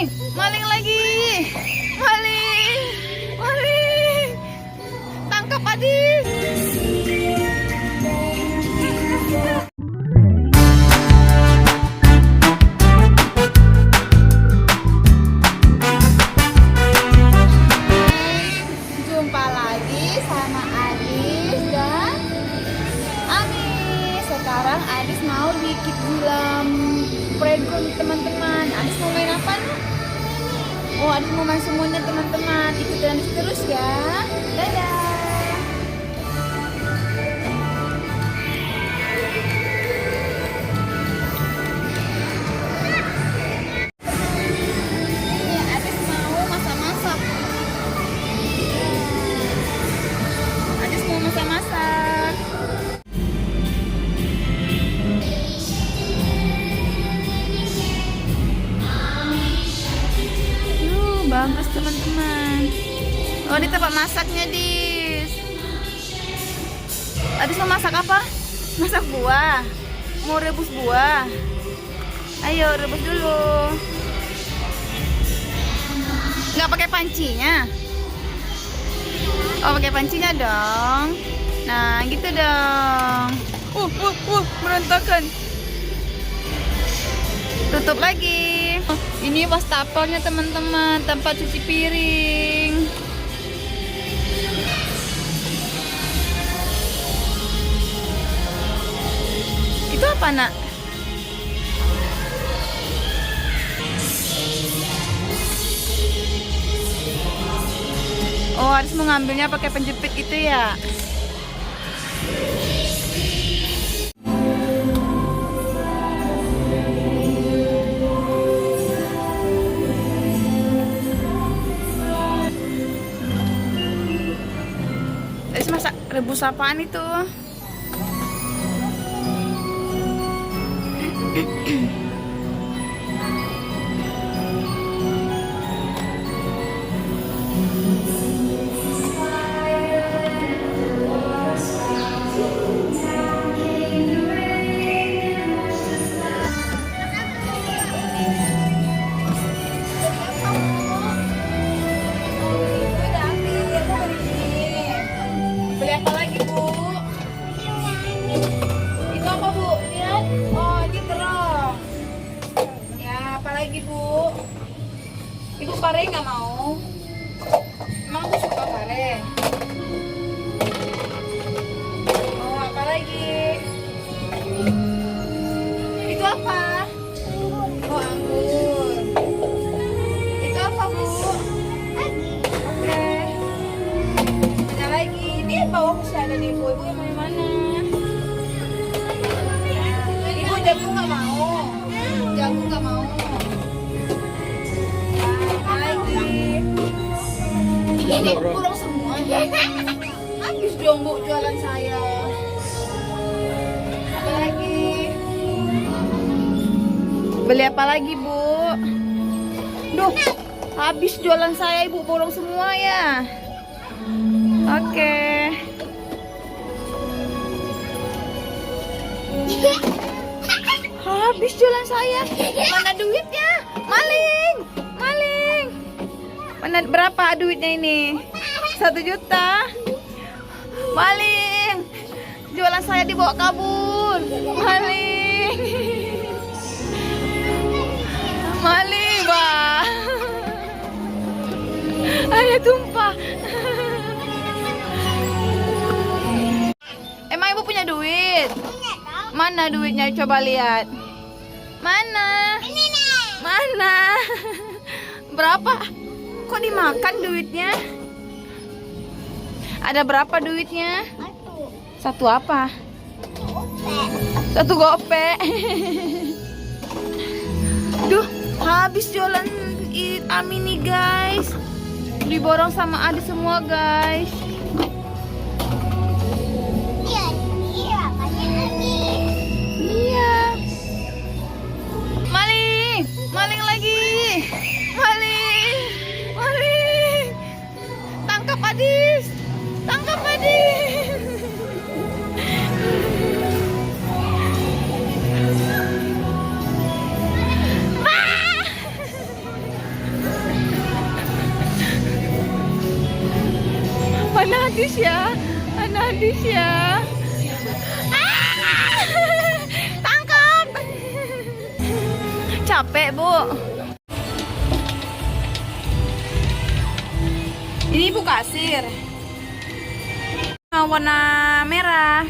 Maling lagi. Maling. Maling. Tangkap Adis. Jumpa lagi sama Adis dan Ami. Sekarang Adis mau bikin gulam playground teman-teman. Adis mau main apa nih? Oh, Adis mau main semuanya teman-teman. Ikutin Adis terus ya. Dadah. Ini Adis mau masak-masak. Adis mau masak-masak. Bagus teman-teman. Oh, di tempat masaknya, Dis. Adis mau masak apa? Masak buah. Mau rebus buah. Ayo rebus dulu. Nggak pakai pancinya? Oh, pakai pancinya dong. Nah, gitu dong. Berantakan. Tutup lagi. Ini wastafelnya teman-teman, tempat cuci piring. Itu apa, Nak? Oh, harus mengambilnya pakai penjepit itu ya. Masak rebus apaan itu? Ibu pare nggak mau? Emang aku suka pare. Oh, apa lagi? Itu apa? Oh, anggur. Itu apa, Bu? Oke. Ada lagi. Ini bawa masih ada nih, Bu. Ibu yang mau yang mana? Ibu jagung nggak mau. Jagung nggak mau. Ini kurang semua ya. Habis dong, Bu, jualan saya. Apa lagi? Beli apa lagi, Bu? Duh, habis jualan saya, Ibu borong semua ya. Oke. Habis jualan saya. Mana duitnya? Maling. Maling. Mana berapa duitnya ini? 1 juta. Maling. Jualan saya dibawa kabur. Maling. Maling, Bah. Ayo tumpah. Emang Ibu punya duit? Mana duitnya? Coba lihat. Mana? Ini nih. Mana? Berapa? Kok dimakan duitnya? Ada berapa duitnya? Satu apa? Satu gopek. Duh, habis jualan Ami nih, guys. Diborong sama Adi semua, guys. Iya. Maling, maling lagi. Maling. Maling. Tangkap Adis. Tangkap Adis. Adis ya. Adis ya. Tangkap. Capek, Bu. Ini ibu kasir. Warna merah.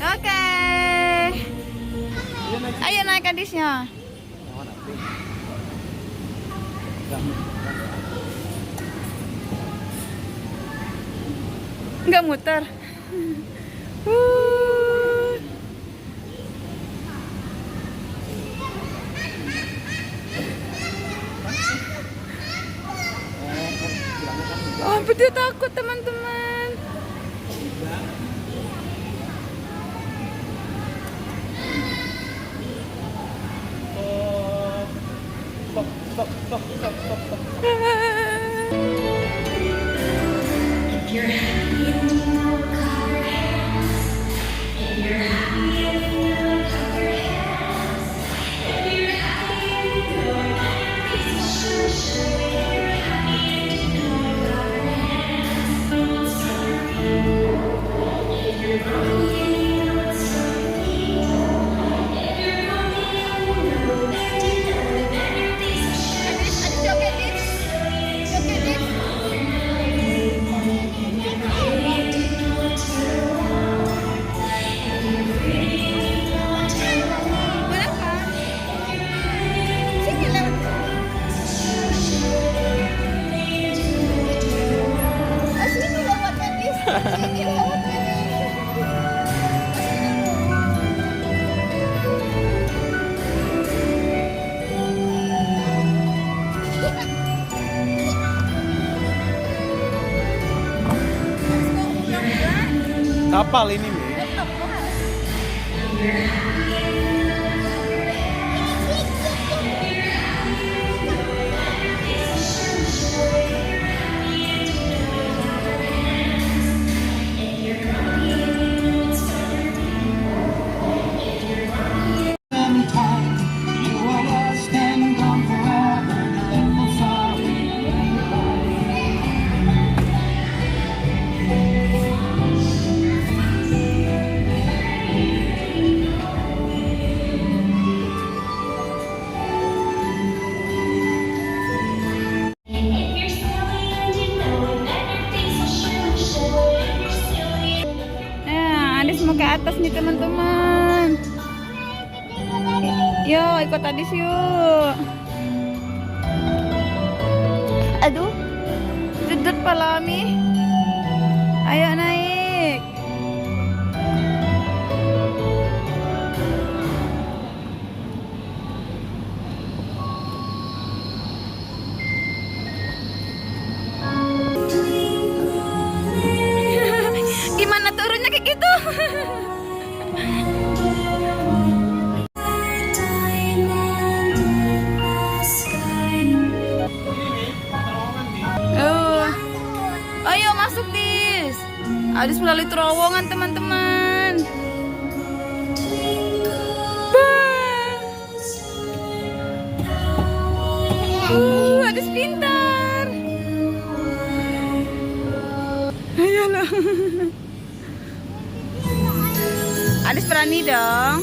Oke. Ayo naik Adisnya. Enggak muter. Oh, betul takut teman-teman. Kapal ini, Mi. Adis mau ke atas nih teman-teman. Yuk ikut Adis yuk. Aduh, jedut palami. Ayo naik. Gimana turunnya kayak gitu? Ayo masuk Dis. Adis melalui terowongan teman-teman. Adis pintar. Ayolah. Adis berani dong.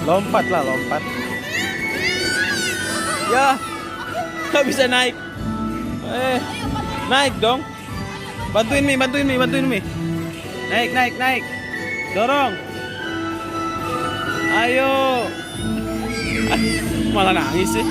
Lompat lah, lompat. Ya, nggak bisa naik. Naik dong. Bantuin Mi, bantuin Mi, bantuin Mi. Naik, naik, naik. Dorong. Ayo. Malah nangis sih.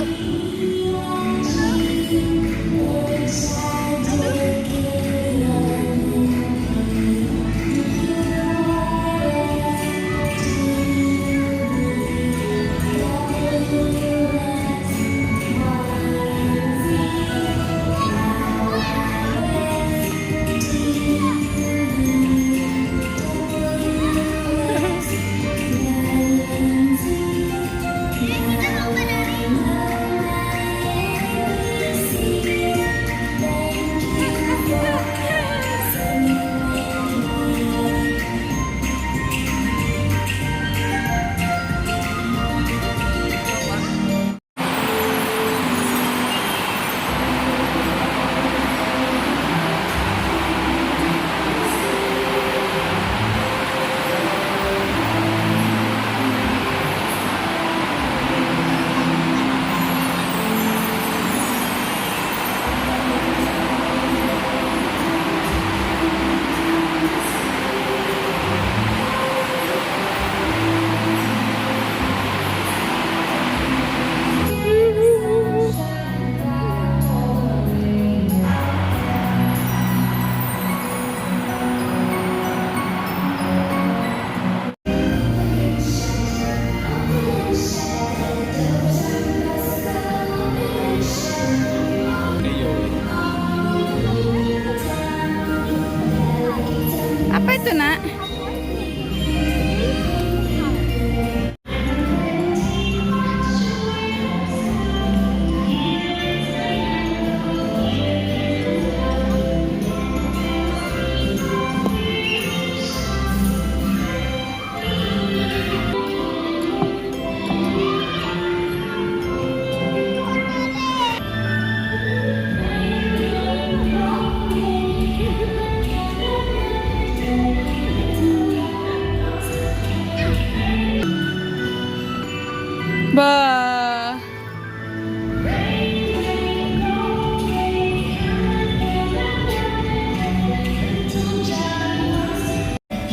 Apa itu, Nak? Bah.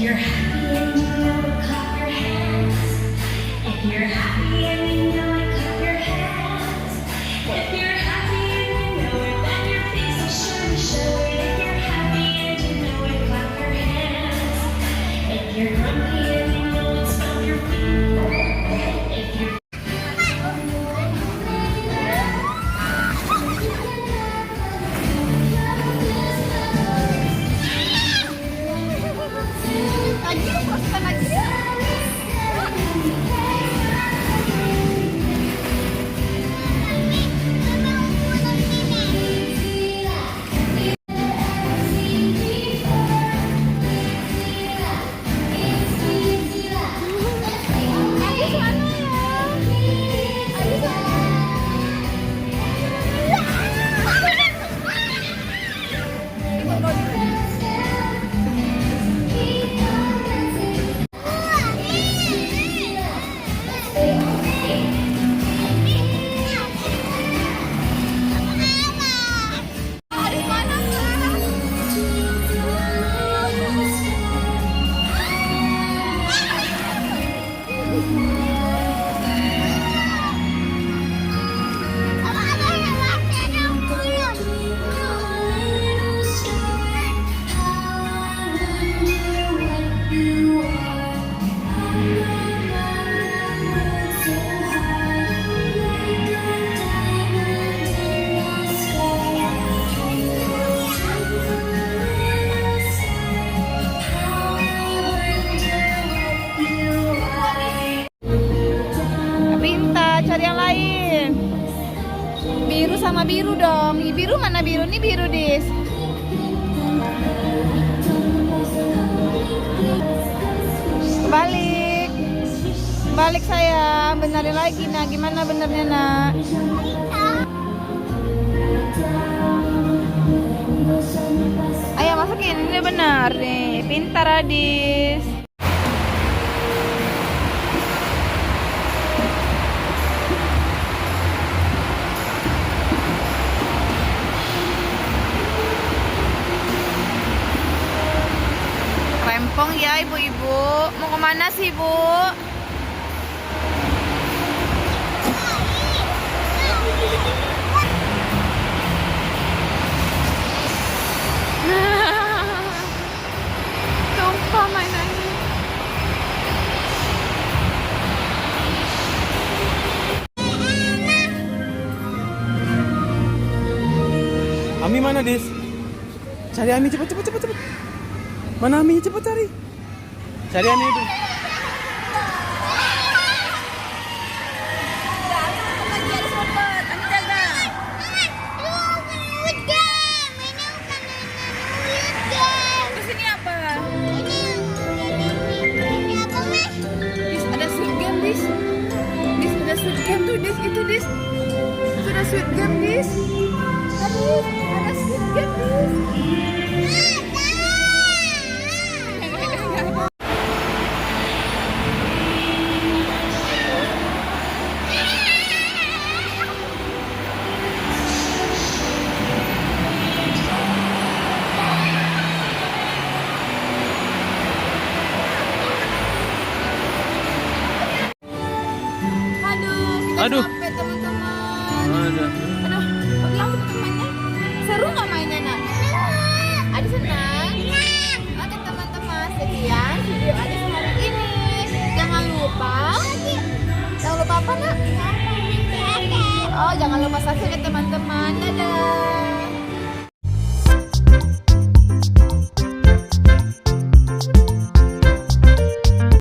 You're happy and you know it, clap your hands. If you're happy and you know it, clap your hands. If you're happy and you know it, then your face will surely show it. If you're happy and you know it, clap your hands. If you're grumpy and you know it, stomp your feet. If you're Cari yang lain. Biru sama biru dong. Ini biru mana biru? Ini biru, Dis. Balik. Balik sayang. Benerin lagi, Nak. Gimana benernya, Nak? Ayo masukin. Ini benar nih. Pintar, Adis. Rempong ya ibu-ibu. Mau kemana sih, Bu? Tumpah mainannya. Ami mana, Dis? Cari Ami cepet. Mana Ami? Cepet cari. Cari Ami itu. Terus ini apa? Dis, ada sweet game, Dis. Dis, ada sweet game tuh, Dis. Itu, Dis. Itu ada sweet game, Dis. Aduh, ada sweet game, Dis. Kita Aduh. sampai teman-teman. Ada. Aduh, bilang sama temannya. Seru nggak mainnya, Nak? Adi senang? Oke teman-teman, sekian video Adi hari ini. Jangan lupa apa, Nak? Oh, jangan lupa subscribe ya teman-teman. Dadah.